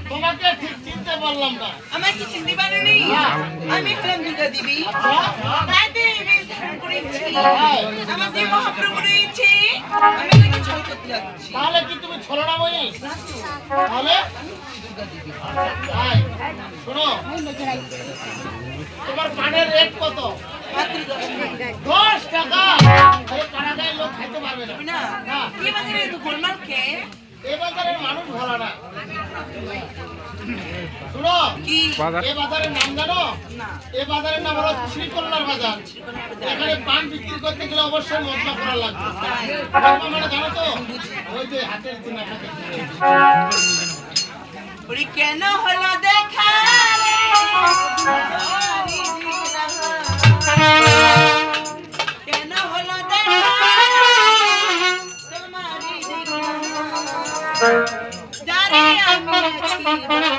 তোমাকে ঠিক চিনতে পারলাম না। আমার কি চিনতে পারেনি? আমি হলাম দুর্গা দেবী। তাই দেবী ধারণ করেছি। আমার যে মহাপ্রভু রয়েছে, আমি তাকে ছল করতে যাচ্ছি। তাহলে কি তুমি ছলনাময়ী? তাহলে শোনো, তোমার পানের রেট কত? মাত্র 10 টাকা। এই পাড়াগাঁয়ের লোক খাইতে পারবে না। না। না, কি বাজারে এত গোলমাল খেয়ে? এ বাজারের মানুষ ভালো না। শুনো, কি? এ বাজারের নাম জানো? না। এ বাজারের নাম হলো শ্রীকল্যাণ বাজার। এখানে পান বিক্রি করতে গেলে অবশ্যই মশলা করা লাগবে। মশলা মানে জানো তো? ওই যে হাতের চিনা থাকে। ওরে কেন হলো দেখা রে? কেন হলো দেখা? তোমারই দেখা। জানি আমি একেবারে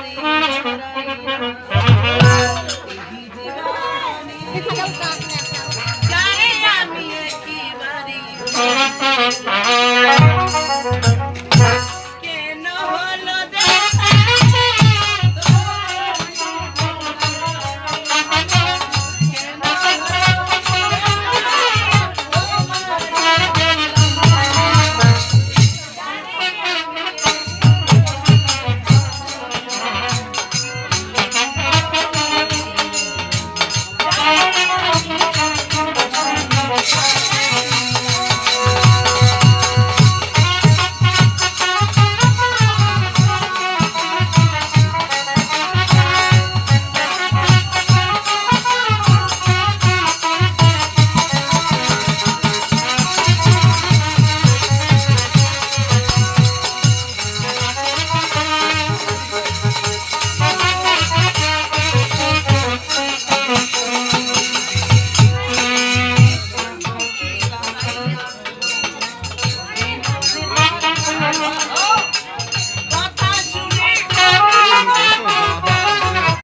জানি আমি একেবারে